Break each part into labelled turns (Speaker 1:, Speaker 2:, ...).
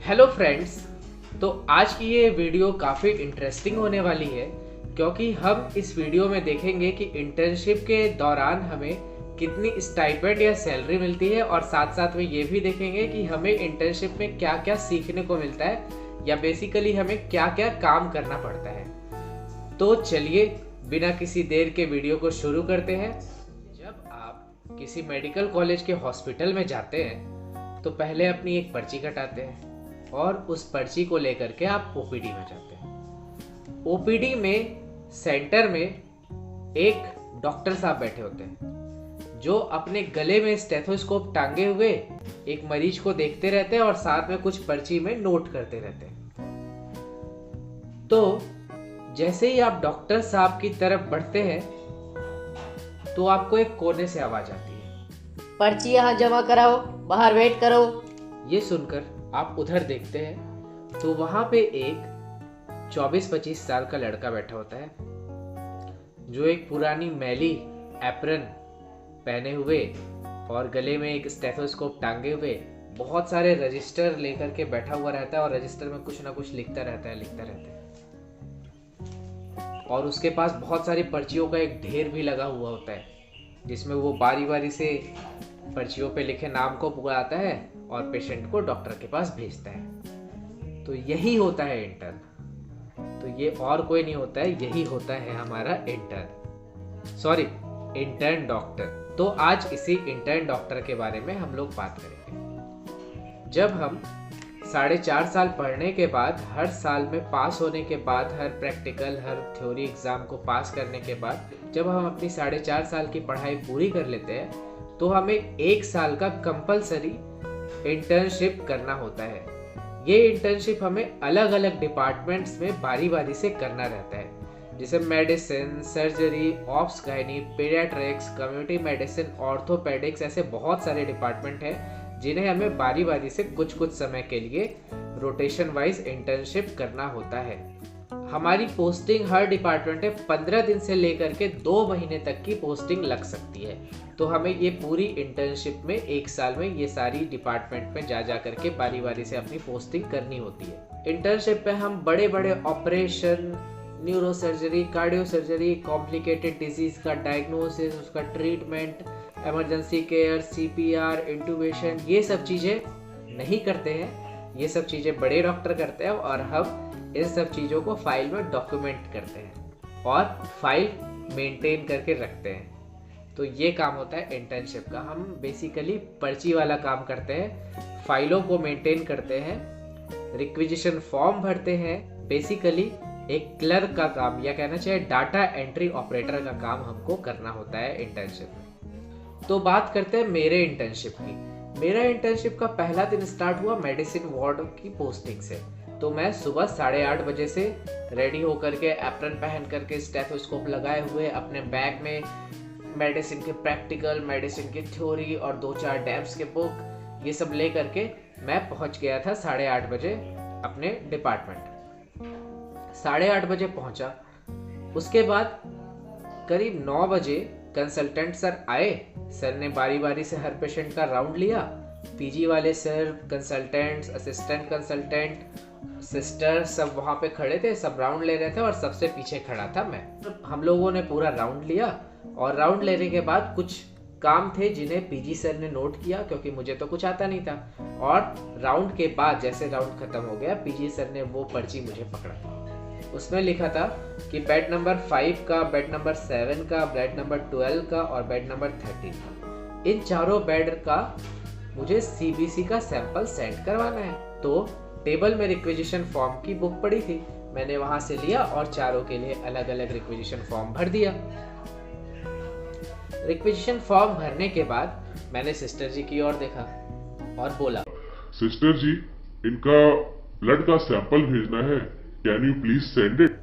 Speaker 1: Hello friends. तो आज की ये वीडियो काफ़ी इंटरेस्टिंग होने वाली है क्योंकि हम इस वीडियो में देखेंगे कि इंटर्नशिप के दौरान हमें कितनी स्टाइपेंड या सैलरी मिलती है और साथ साथ में ये भी देखेंगे कि हमें इंटर्नशिप में क्या क्या सीखने को मिलता है या बेसिकली हमें क्या क्या काम करना पड़ता है। तो चलिए बिना किसी देर के वीडियो को शुरू करते हैं। जब आप किसी मेडिकल कॉलेज के हॉस्पिटल में जाते हैं तो पहले अपनी एक पर्ची कटाते हैं और उस पर्ची को लेकर के आप ओपीडी में जाते हैं। ओपीडी में सेंटर में एक डॉक्टर साहब बैठे होते हैं जो अपने गले में स्टेथोस्कोप टांगे हुए एक मरीज को देखते रहते हैं और साथ में कुछ पर्ची में नोट करते रहते हैं। तो जैसे ही आप डॉक्टर साहब की तरफ बढ़ते हैं तो आपको एक कोने से आवाज आती है,
Speaker 2: पर्ची यहाँ जमा कराओ, बाहर वेट करो।
Speaker 1: ये सुनकर आप उधर देखते हैं तो वहां पे एक 24-25 साल का लड़का बैठा होता है जो एक पुरानी मैली एप्रन पहने हुए और गले में एक स्टेथोस्कोप टांगे हुए बहुत सारे रजिस्टर लेकर के बैठा हुआ रहता है और रजिस्टर में कुछ ना कुछ लिखता रहता है और उसके पास बहुत सारी पर्चियों का एक ढेर भी लगा हुआ होता है जिसमें वो बारी बारी से पर्चियों पे लिखे नाम को पुकाराता है और पेशेंट को डॉक्टर के पास भेजता है। तो यही होता है इंटर्न। तो ये और कोई नहीं होता है, यही होता है हमारा इंटर्न डॉक्टर। तो आज इसी इंटर्न डॉक्टर के बारे में हम लोग बात करेंगे। जब हम 4.5 साल पढ़ने के बाद, हर साल में पास होने के बाद, हर प्रैक्टिकल हर थ्योरी एग्जाम को पास करने के बाद जब हम अपनी 4.5 साल की पढ़ाई पूरी कर लेते हैं तो हमें 1 साल का कंपलसरी इंटर्नशिप करना होता है। ये इंटर्नशिप हमें अलग अलग डिपार्टमेंट्स में बारी बारी से करना रहता है, जैसे medicine, surgery, obs gynae, paediatrics, community medicine, orthopaedics, ऐसे बहुत सारे डिपार्टमेंट हैं जिन्हें हमें बारी बारी से कुछ कुछ समय के लिए रोटेशन वाइज इंटर्नशिप करना होता है। हमारी पोस्टिंग हर डिपार्टमेंट में 15 दिन से लेकर के 2 महीने तक की पोस्टिंग लग सकती है। तो हमें ये पूरी इंटर्नशिप में 1 साल में ये सारी डिपार्टमेंट में जा करके बारी बारी से अपनी पोस्टिंग करनी होती है। इंटर्नशिप में हम बड़े बड़े operation, neuro surgery, cardio surgery, complicated disease का डायग्नोसिस, उसका treatment, emergency care, CPR, intubation, ये सब चीज़ें नहीं करते हैं। ये सब चीज़ें बड़े डॉक्टर करते हैं और हम इन सब चीज़ों को फाइल में डॉक्यूमेंट करते हैं और फाइल मेंटेन करके रखते हैं। तो ये काम होता है इंटर्नशिप का। हम बेसिकली पर्ची वाला काम करते हैं, फाइलों को मेंटेन करते हैं, रिक्विजिशन फॉर्म भरते हैं। बेसिकली एक क्लर्क का काम या कहना चाहिए डाटा एंट्री ऑपरेटर का काम हमको करना होता है इंटर्नशिप में। तो बात करते हैं मेरे इंटर्नशिप की। मेरा इंटर्नशिप का पहला दिन स्टार्ट हुआ मेडिसिन वार्ड की पोस्टिंग से। तो मैं सुबह 8:30 बजे से रेडी होकर के, एप्रन पहन करके, स्टेथोस्कोप लगाए हुए, अपने बैग में मेडिसिन के प्रैक्टिकल, मेडिसिन की थ्योरी और 2-4 डैम्स के बुक, ये सब ले करके मैं पहुंच गया था 8:30 बजे अपने डिपार्टमेंट। 8:30 बजे पहुंचा। उसके बाद करीब 9 बजे कंसल्टेंट सर आए। सर ने बारी बारी से हर पेशेंट का राउंड लिया। पीजी वाले sir, consultants, assistant consultant, sister सब वहाँ पे खड़े थे, सब राउंड ले रहे थे और सबसे पीछे खड़ा था मैं। हम लोगों ने पूरा राउंड लिया और राउंड लेने के बाद कुछ काम थे जिन्हें पीजी सर ने नोट किया क्योंकि मुझे तो कुछ आता नहीं था। और राउंड के बाद जैसे राउंड खत्म हो गया, पीजी सर ने वो पर्ची मुझे पकड़ा। उसमें लिखा था कि बेड नंबर 5 का, बेड नंबर 7 का, बेड नंबर 12 का और बेड नंबर 13 का, इन चारों बेड का मुझे सीबीसी का सैंपल सेंड करवाना है। तो टेबल में रिक्विजिशन फॉर्म की बुक पड़ी थी, मैंने वहां से लिया और चारों के लिए अलग अलग रिक्विजिशन फॉर्म भर दिया। रिक्विजिशन फॉर्म भरने के बाद मैंने सिस्टर जी की ओर देखा और बोला,
Speaker 3: सिस्टर जी, इनका ब्लड का सैंपल भेजना है, can you please send it.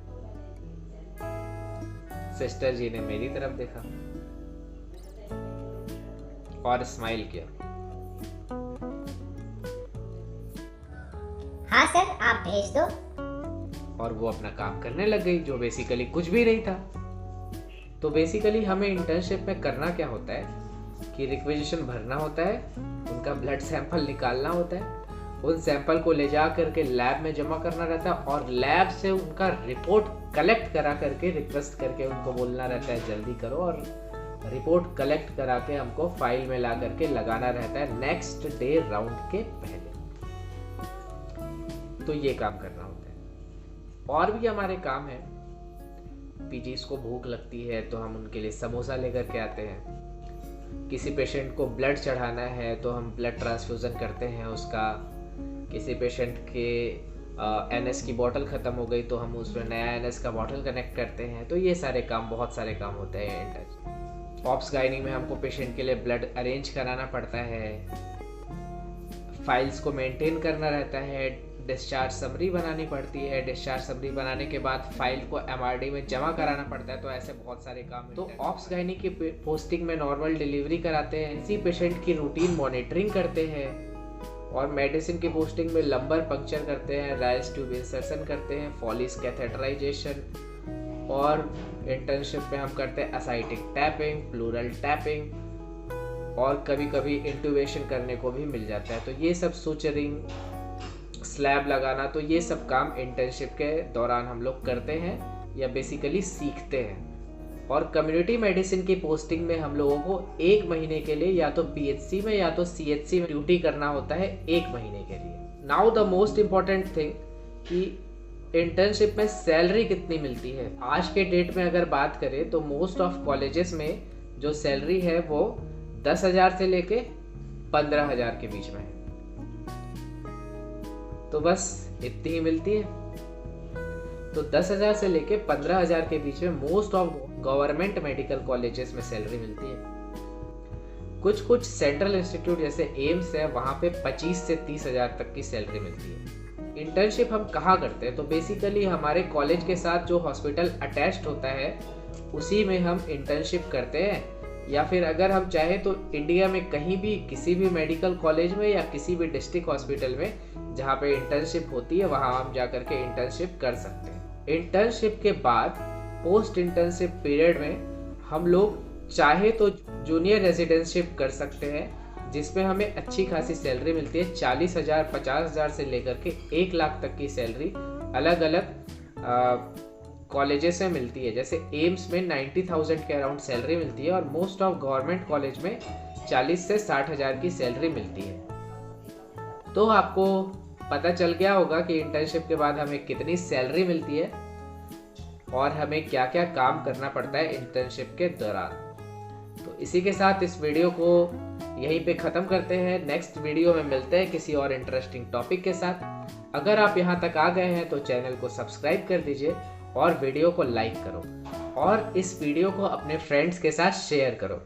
Speaker 1: Sister ji ने मेरी तरफ देखा और स्माइल किया।
Speaker 4: हाँ सर, आप भेज दो।
Speaker 1: और वो अपना काम करने लग गई जो बेसिकली कुछ भी नहीं था। तो बेसिकली हमें इंटर्नशिप में करना क्या होता है कि रिक्वेजिशन भरना होता है, उनका ब्लड सैंपल निकालना होता है उन सैंपल को ले जा करके लैब में जमा करना रहता है और लैब से उनका रिपोर्ट कलेक्ट करा करके रिक्वेस्ट करके उनको बोलना रहता है जल्दी करो, और रिपोर्ट कलेक्ट करा के हमको फाइल में ला करके लगाना रहता है नेक्स्ट डे राउंड के पहले। तो ये काम करना होता है। और भी हमारे काम है, पीजीज को भूख लगती है तो हम उनके लिए समोसा लेकर के आते हैं। किसी पेशेंट को ब्लड चढ़ाना है तो हम ब्लड ट्रांसफ्यूजन करते हैं उसका। किसी पेशेंट के एनएस की बोतल ख़त्म हो गई तो हम उसमें नया एनएस का बोतल कनेक्ट करते हैं। तो ये सारे काम, बहुत सारे काम होते हैं। ऑप्स गाइनिंग में हमको पेशेंट के लिए ब्लड अरेंज कराना पड़ता है, फाइल्स को मेंटेन करना रहता है, डिस्चार्ज समरी बनानी पड़ती है, डिस्चार्ज समरी बनाने के बाद फाइल को एमआरडी में जमा कराना पड़ता है। तो ऐसे बहुत सारे काम। तो ऑप्स गाइनिक की पोस्टिंग में नॉर्मल डिलीवरी कराते हैं, इसी पेशेंट की रूटीन मॉनिटरिंग करते हैं, और मेडिसिन की पोस्टिंग में लंबर पंक्चर करते हैं, राइस ट्यूब इंसर्शन करते हैं, फॉलिस कैथेटराइजेशन, और इंटर्नशिप में हम करते हैं असाइटिक टैपिंग, प्लूरल टैपिंग, और कभी कभी इंट्यूबेशन करने को भी मिल जाता है। तो ये सब सुचरिंग, स्लैब लगाना, तो ये सब काम इंटर्नशिप के दौरान हम लोग करते हैं या बेसिकली सीखते हैं। और कम्युनिटी मेडिसिन की पोस्टिंग में हम लोगों को 1 महीने के लिए या तो पीएचसी में या तो सीएचसी में ड्यूटी करना होता है 1 महीने के लिए। Now the most important thing कि इंटर्नशिप में सैलरी कितनी मिलती है। आज के डेट में अगर बात करें तो मोस्ट ऑफ कॉलेजेस में जो सैलरी है वो 10,000 से लेके 15,000 के बीच में है। तो बस इतनी ही मिलती है। तो 10,000 से लेके 15,000 के बीच में most of government medical colleges में सैलरी मिलती है। कुछ कुछ सेंट्रल इंस्टीट्यूट जैसे एम्स है, वहाँ पे 25 से 30,000 तक की सैलरी मिलती है। इंटर्नशिप हम कहाँ करते हैं? तो बेसिकली हमारे कॉलेज के साथ जो हॉस्पिटल अटैच्ड होता है उसी में हम इंटर्नशिप करते हैं, या फिर अगर हम चाहें तो इंडिया में कहीं भी किसी भी मेडिकल कॉलेज में या किसी भी डिस्ट्रिक्ट हॉस्पिटल में जहाँ पे इंटर्नशिप होती है वहाँ हम जा करके इंटर्नशिप कर सकते हैं। इंटर्नशिप के बाद पोस्ट इंटर्नशिप पीरियड में हम लोग चाहे तो जूनियर रेजिडेंटशिप कर सकते हैं, जिसमें हमें अच्छी खासी सैलरी मिलती है। 40,000, 50,000 से लेकर के 1 लाख तक की सैलरी अलग अलग कॉलेजेस में मिलती है। जैसे एम्स में 90,000 के अराउंड सैलरी मिलती है, और मोस्ट ऑफ गवर्नमेंट कॉलेज में 40 से 60,000 की सैलरी मिलती है। तो आपको पता चल गया होगा कि इंटर्नशिप के बाद हमें कितनी सैलरी मिलती है और हमें क्या क्या काम करना पड़ता है इंटर्नशिप के दौरान। तो इसी के साथ इस वीडियो को यहीं पे ख़त्म करते हैं। नेक्स्ट वीडियो में मिलते हैं किसी और इंटरेस्टिंग टॉपिक के साथ। अगर आप यहाँ तक आ गए हैं तो चैनल को सब्सक्राइब कर दीजिए और वीडियो को लाइक करो, और इस वीडियो को अपने फ्रेंड्स के साथ शेयर करो।